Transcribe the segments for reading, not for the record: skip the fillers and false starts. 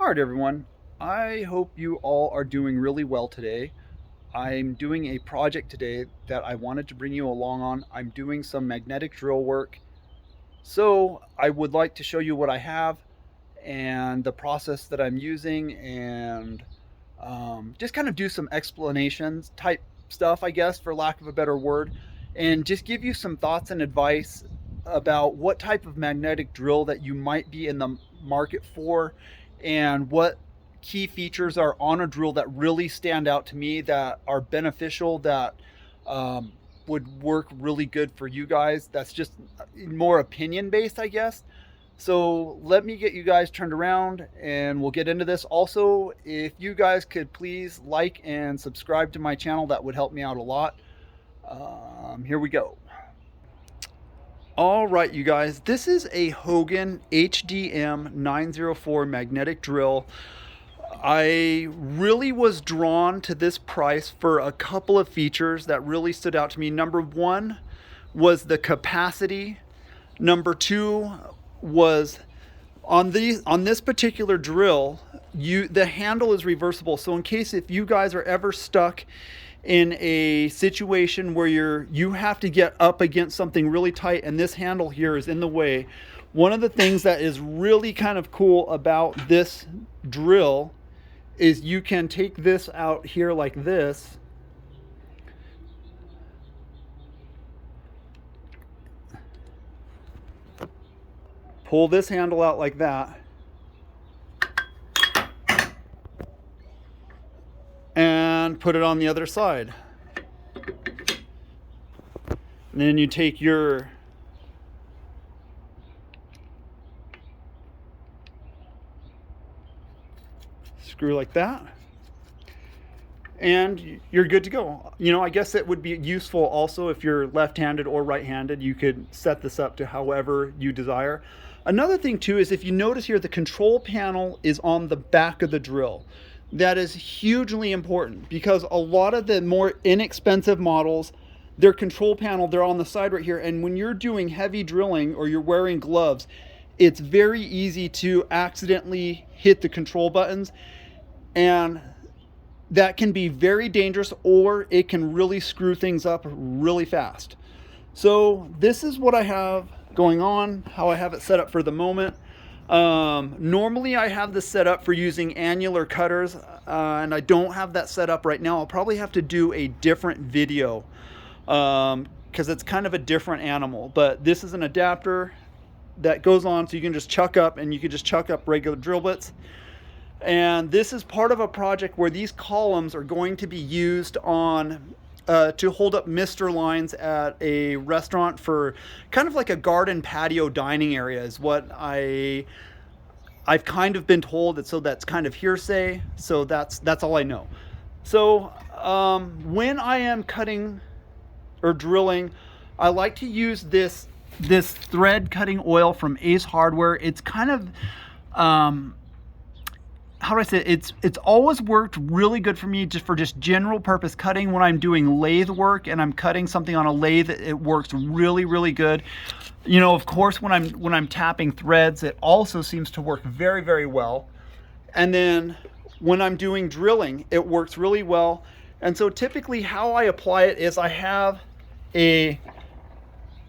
All right, everyone. I hope you all are doing really well today. I'm doing a project today that I wanted to bring you along on. I'm doing some magnetic drill work. So I would like to show you what I have and the process that I'm using and just kind of do some explanations type stuff, I guess, for lack of a better word, and just give you some thoughts and advice about what type of magnetic drill that you might be in the market for and what key features are on a drill that really stand out to me that are beneficial that would work really good for you guys. That's just more opinion based, I guess. So let me get you guys turned around and we'll get into this. Also, if you guys could please like and subscribe to my channel, that would help me out a lot. Here we go. All right, you guys, this is a Hogan HDM 904 magnetic drill. I really was drawn to this price for a couple of features that really stood out to me. Number one was the capacity. Number two was on this particular drill, the handle is reversible. So in case if you guys are ever stuck in a situation where you have to get up against something really tight and this handle here is in the way, one of the things that is really kind of cool about this drill is you can take this out here like this, pull this handle out like that, and put it on the other side. And then you take your screw like that, and you're good to go. You know, I guess it would be useful also if you're left-handed or right-handed. You could set this up to however you desire. Another thing too is if you notice here, the control panel is on the back of the drill. That is hugely important because a lot of the more inexpensive models, their control panel, they're on the side right here. And when you're doing heavy drilling or you're wearing gloves, it's very easy to accidentally hit the control buttons. And that can be very dangerous, or it can really screw things up really fast. So this is what I have going on, how I have it set up for the moment. Normally I have this set up for using annular cutters, and I don't have that set up right now. I'll probably have to do a different video because it's kind of a different animal. But this is an adapter that goes on, so you can just chuck up, and you can just chuck up regular drill bits. And this is part of a project where these columns are going to be used on to hold up mister lines at a restaurant for kind of like a garden patio dining area is what I've kind of been told. So that's kind of hearsay. So that's all I know. So when I am cutting or drilling, I like to use this thread cutting oil from Ace Hardware. It's kind of how do I say it? It's always worked really good for me just for general purpose cutting. When I'm doing lathe work and I'm cutting something on a lathe, it works really good. You know, of course, when I'm tapping threads, it also seems to work very well. And then when I'm doing drilling, it works really well. And so typically how I apply it is I have a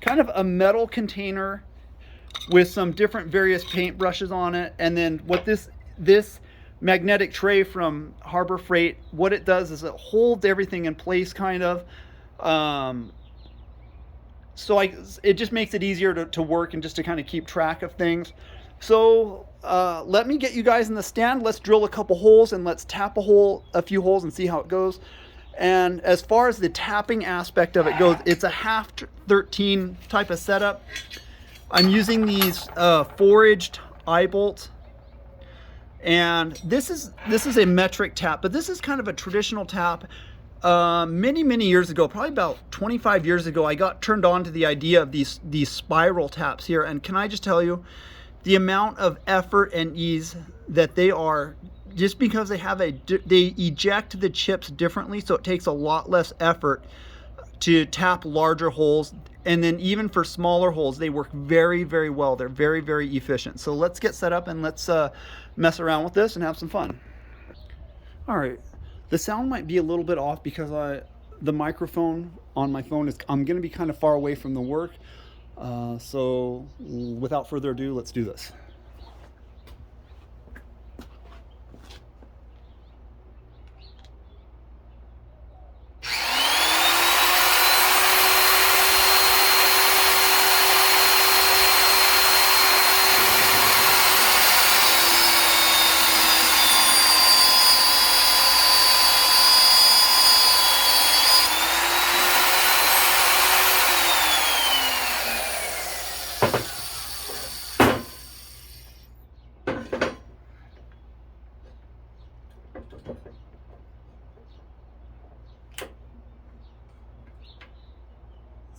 kind of a metal container with some different various paint brushes on it. And then what this magnetic tray from Harbor Freight, what it does is it holds everything in place kind of. So it just makes it easier to work and just to kind of keep track of things. So let me get you guys in the stand. Let's drill a couple holes and let's tap a few holes and see how it goes. And as far as the tapping aspect of it goes, it's a half 13 type of setup. I'm using these 4-edged eye bolts. And this is a metric tap, but this is kind of a traditional tap. Many years ago, probably about 25 years ago, I got turned on to the idea of these spiral taps here. And can I just tell you, the amount of effort and ease that they are, just because they eject the chips differently, so it takes a lot less effort to tap larger holes. And then even for smaller holes, they work very, very well. They're very, very efficient. So let's get set up and let's mess around with this and have some fun. All right, the sound might be a little bit off because the microphone on my phone is, I'm going to be kind of far away from the work. So without further ado, let's do this.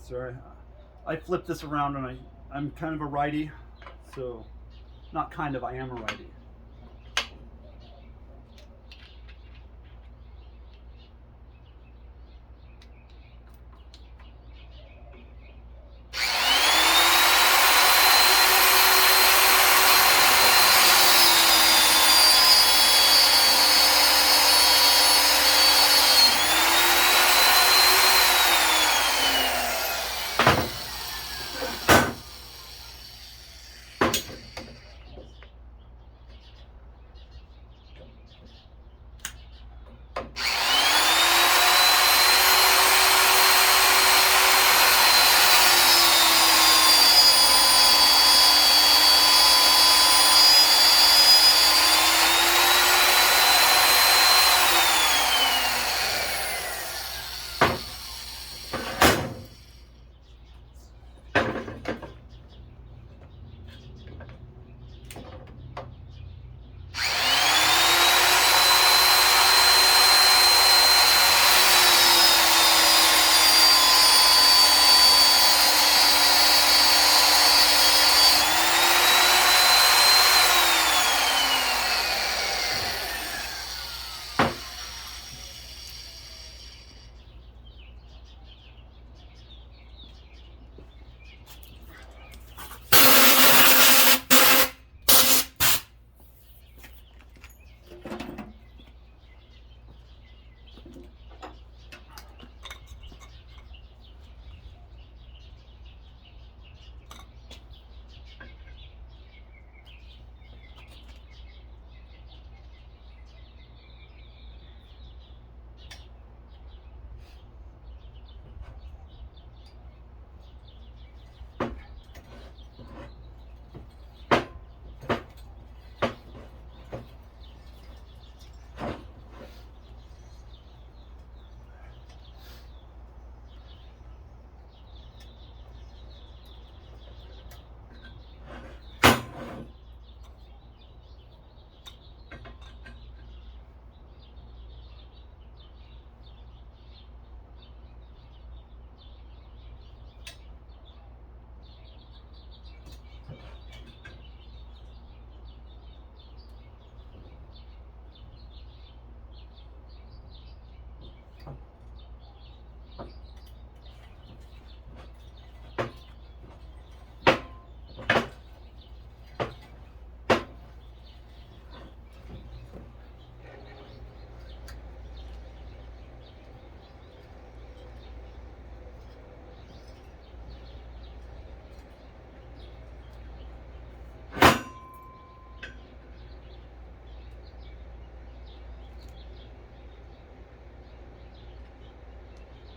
Sorry, I flipped this around and I'm kind of a righty, so not kind of, I am a righty.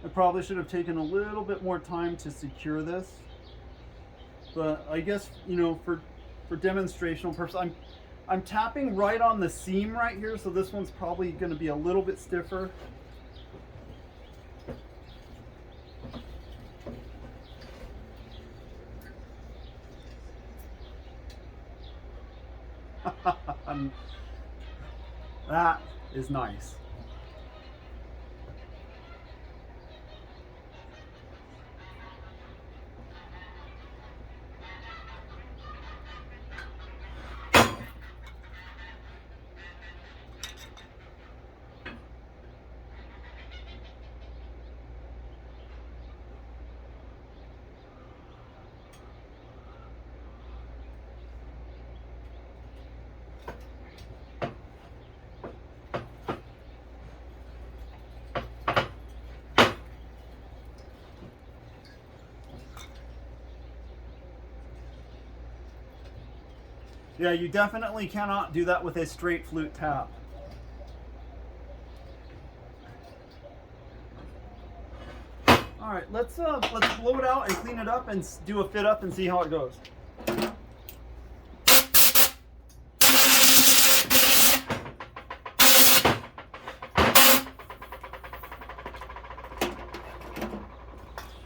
I probably should have taken a little bit more time to secure this, but I guess, for demonstrational purposes, I'm tapping right on the seam right here, so this one's probably going to be a little bit stiffer. That is nice. Yeah, you definitely cannot do that with a straight flute tap. All right, let's blow it out and clean it up and do a fit up and see how it goes.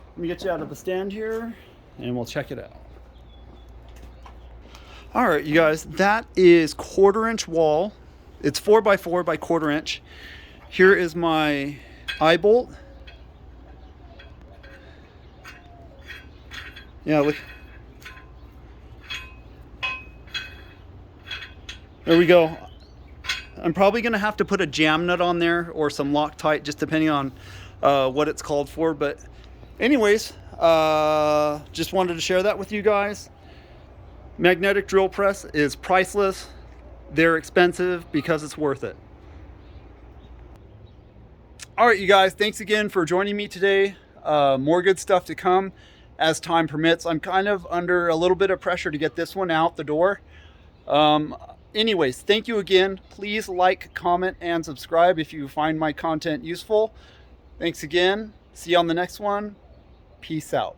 Let me get you out of the stand here and we'll check it out. All right, you guys, that is 1/4 inch wall. It's 4x4 by 1/4 inch. Here is my eye bolt. Yeah, look. There we go. I'm probably gonna have to put a jam nut on there or some Loctite, just depending on what it's called for. But anyways, just wanted to share that with you guys. Magnetic drill press is priceless. They're expensive because it's worth it. All right, you guys, thanks again for joining me today. More good stuff to come as time permits. I'm kind of under a little bit of pressure to get this one out the door. Anyways, thank you again. Please like, comment, and subscribe if you find my content useful. Thanks again. See you on the next one. Peace out.